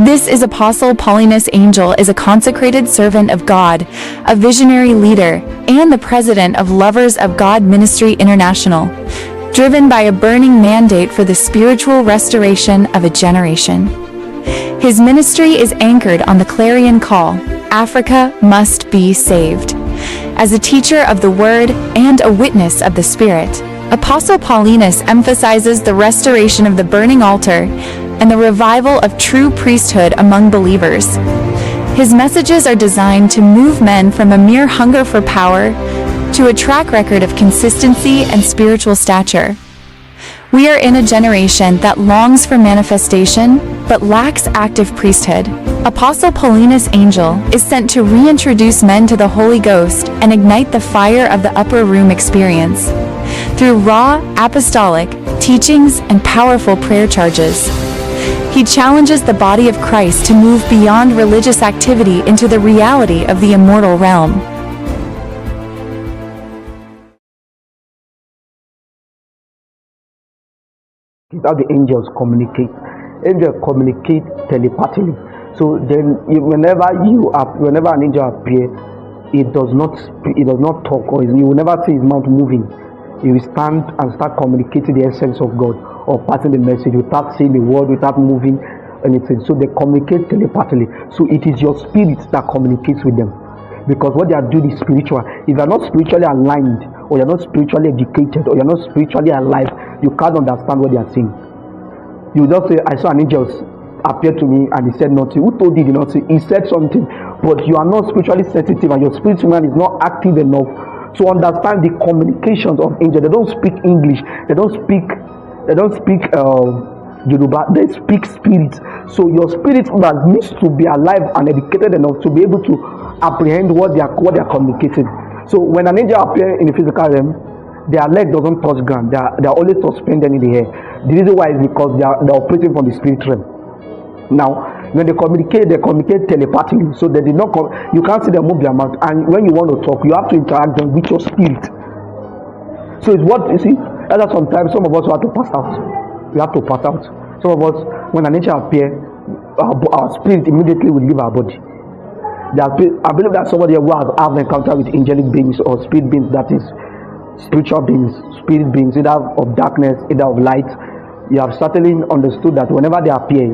This is Apostle Paulinus Angel, is a consecrated servant of God, a visionary leader, and the president of Lovers of God Ministry International, driven by a burning mandate for the spiritual restoration of a generation. His ministry is anchored on the clarion call, Africa must be saved. As a teacher of the Word and a witness of the Spirit, Apostle Paulinus emphasizes the restoration of the burning altar and the revival of true priesthood among believers. His messages are designed to move men from a mere hunger for power to a track record of consistency and spiritual stature. We are in a generation that longs for manifestation but lacks active priesthood. Apostle Paulinus Angel is sent to reintroduce men to the Holy Ghost and ignite the fire of the upper room experience. Through raw, apostolic teachings and powerful prayer charges, he challenges the body of Christ to move beyond religious activity into the reality of the immortal realm. How the angels communicate. Angels communicate telepathically. So then, whenever an angel appears, it does not talk, or you will never see his mouth moving. He will stand and start communicating the essence of God, or passing the message without saying the word, without moving anything. So they communicate telepathically. So it is your spirit that communicates with them, because what they are doing is spiritual. If you are not spiritually aligned, or you are not spiritually educated, or you are not spiritually alive, you can't understand what they are saying. You just say, I saw an angel appear to me and he said nothing. Who told you he did not say? He said something, but you are not spiritually sensitive and your spiritual man is not active enough to understand the communications of angels. They don't speak English, they don't speak Yoruba, they speak spirit. So your spirit man needs to be alive and educated enough to be able to apprehend what they are communicating. So when an angel appears in the physical realm, their leg doesn't touch ground. They are always suspended in the air. The reason why is because they are operating from the spirit realm. Now, when they communicate telepathically. So they did not you can't see them move their mouth. And when you want to talk, you have to interact them with your spirit. So it's what you see. That's sometimes some of us have to pass out. We have to pass out. Some of us, when an angel appears, our spirit immediately will leave our body. I believe that somebody who has had an encounter with angelic beings or spirit beings, that is spiritual beings, spirit beings, either of darkness, either of light, you have certainly understood that whenever they appear,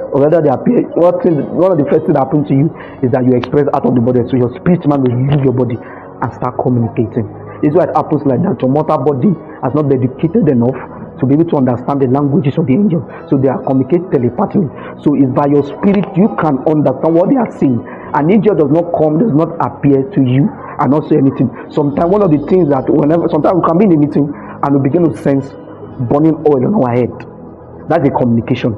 or whether they appear, one of the first things that happens to you is that you express out of the body. So your spirit man will leave your body and start communicating. This is why it happens like that. Your mortal body has not been educated enough to be able to understand the languages of the angels. So they are communicating telepathically. So it's by your spirit you can understand what they are saying. An angel does not appear to you and not say anything. Sometimes one of the things that sometimes we can be in a meeting and we begin to sense burning oil on our head. That's a communication.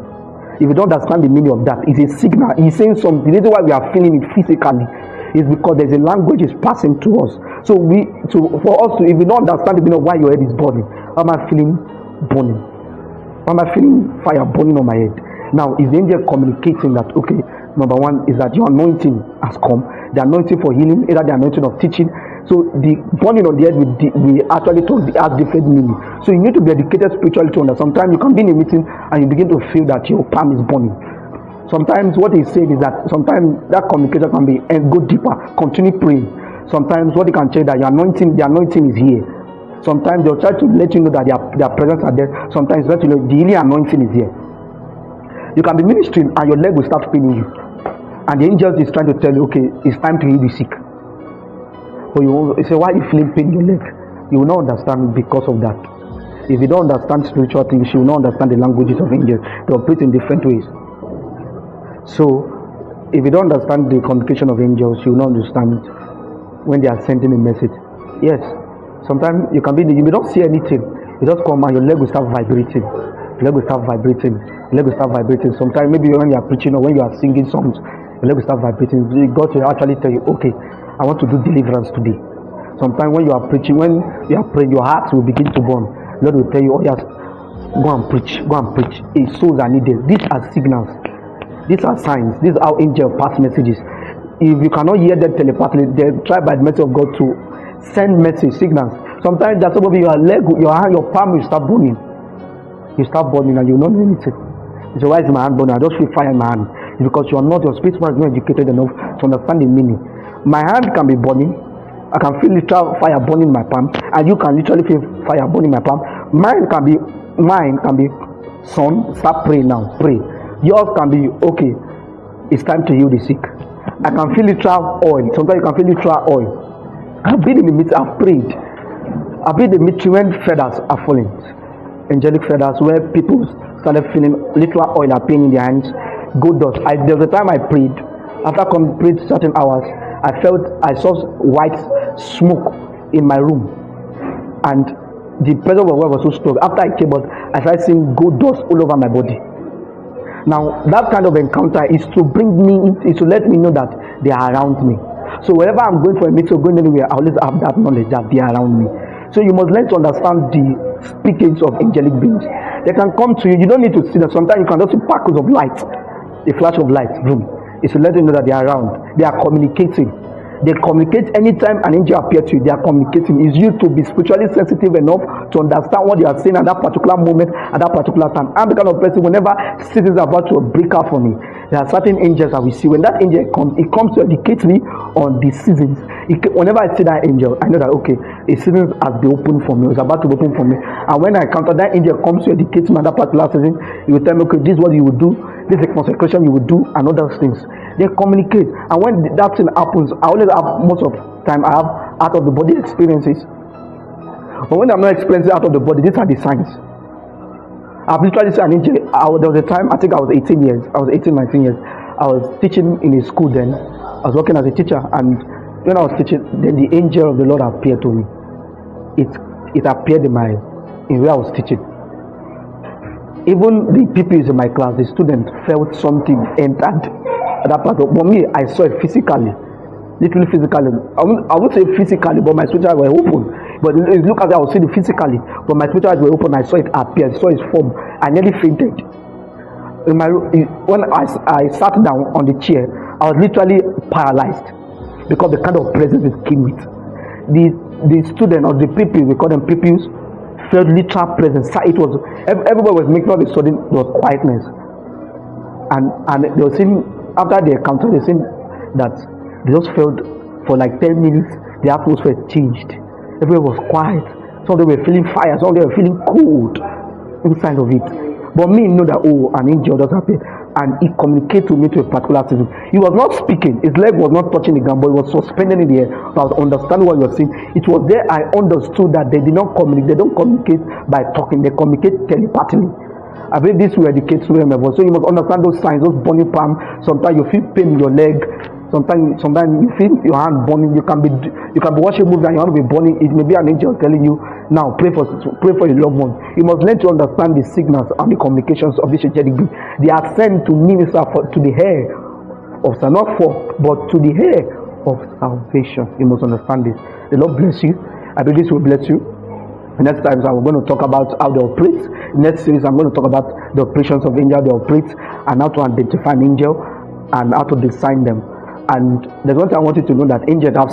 If you don't understand the meaning of that, it's a signal. He's saying something. The reason why we are feeling it physically is because there's a language is passing to us. So for us to, if we don't understand the meaning of why your head is burning, how am I feeling burning? How am I feeling fire burning on my head? Now, is the angel communicating that, okay, number one is that your anointing has come, the anointing for healing, either the anointing of teaching. So the burning on the head, we actually talk, has different meaning. So you need to be educated spiritually to understand. Sometimes you can be in a meeting and you begin to feel that your palm is burning. Sometimes what he's saying is that sometimes that communication can be, and go deeper, continue praying. Sometimes what he can say that the anointing is here. Sometimes they'll try to let you know that their presence are there. Sometimes let you know the healing anointing is here. You can be ministering and your leg will start paining you, and the angel is trying to tell you, okay, it's time to heal the sick. But you say, why are you feeling pain in your leg? You will not understand because of that. If you don't understand spiritual things, you will not understand the languages of angels. They operate in different ways. So if you don't understand the communication of angels, you will not understand when they are sending a message. Yes, sometimes you may not see anything. You just come and your leg will start vibrating. Your leg will start vibrating. Your leg will start vibrating. Sometimes maybe when you are preaching or when you are singing songs, your leg will start vibrating. God will actually tell you, okay, I want to do deliverance today. Sometimes when you are preaching, when you are praying, your heart will begin to burn. Lord will tell you, oh yes, go and preach. Souls are needed. These are signals. These are signs. These are how angels pass messages. If you cannot hear them telepathically, they try by the mercy of God to send message signals. Sometimes that's some of your leg, your hand, your palm will start burning. You start burning and you will not know anything. So why is my hand burning? I just feel fire in my hand. It's because your spirit man is not educated enough to understand the meaning. My hand can be burning. I can feel literal fire burning in my palm, and you can literally feel fire burning in my palm. Mine can be, son, start praying now, pray. Yours can be, okay, it's time to heal the sick. I can feel literal oil. Sometimes you can feel literal oil. I've been in the midst, I've prayed. I've been in the midst when feathers are falling. Angelic feathers, where people started feeling literal oil appearing in their hands. Good dust. There was a time I prayed. After prayed certain hours, I saw white smoke in my room, and the presence of God was so strong. After I came out, I started seeing gold dust all over my body. Now, that kind of encounter is to let me know that they are around me. So wherever I'm going for a meeting or going anywhere, I always have that knowledge that they are around me. So you must learn to understand the speakings of angelic beings. They can come to you. You don't need to see them. Sometimes you can just see sparkles of light, a flash of light. Boom. It's to let you know that they are around. They are communicating. They communicate anytime an angel appears to you. They are communicating. It's you to be spiritually sensitive enough to understand what they are saying at that particular moment, at that particular time. I'm the kind of person, whenever seasons are about to break out for me, there are certain angels that we see. When that angel comes, it comes to educate me on the seasons. Whenever I see that angel, I know that, okay, a season has been opened for me. It's about to open for me. And when I encounter that angel comes to educate me on that particular season, he will tell me, okay, this is what you will do. This is the consecration you will do, and other things. They communicate. And when that thing happens, I always have, most of the time, I have out of the body experiences. But when I'm not experiencing out of the body, these are the signs. I've literally seen an angel. There was a time, I think I was 18, 19 years. I was teaching in a school then. I was working as a teacher, and when I was teaching, then the angel of the Lord appeared to me. It appeared in where I was teaching. Even the pupils in my class, the students, felt something entered that part of. But me, I saw it physically, literally physically. I would say physically, but my spiritual eyes were open. But it looked as I was seeing it physically, but my spiritual eyes were open. I saw it appear, I saw its form. I nearly fainted. When I sat down on the chair, I was literally paralyzed because the kind of presence it came with. The student or the people, we call them pupils, felt literal presence. It was, everybody was making all the sudden, there was quietness, and they were saying, after the encounter, they saying that they just felt for like 10 minutes the atmosphere changed. Everybody was quiet. Some of them were feeling fire, some of them were feeling cold inside of it. But me know that, oh, an angel does happen, and he communicated to me to a particular season. He was not speaking, his leg was not touching the ground, but he was suspended in the air. So I was understanding what he was saying. It was there I understood that they did not communicate. They don't communicate by talking, they communicate telepathically. I believe this will educate you. So you must understand those signs, those burning palm. Sometimes you feel pain in your leg. Sometimes you feel your hand burning. You can be watching a movie and your hand will be burning. It may be an angel telling you, now pray for your loved one. You must learn to understand the signals and the communications of this angelic being. They are sent to minister to the hair of not for, but to the hair of salvation. You must understand this. The Lord bless you. I believe this will bless you. Next time I'm going to talk about how they operate. Next series I'm going to talk about the operations of angels, they operate, and how to identify an angel and how to design them. And there's one thing I want you to know, that angels have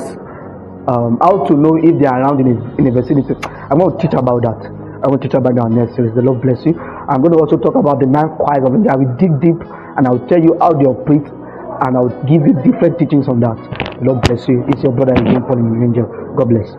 how to know if they are around in a vicinity. I'm going to teach about that. I will teach about that in the next series. The Lord bless you. I'm going to also talk about the 9 choirs of angels. I will dig deep and I will tell you how they operate, and I will give you different teachings on that. The Lord bless you. It's your brother, Paulinus Angel. God bless.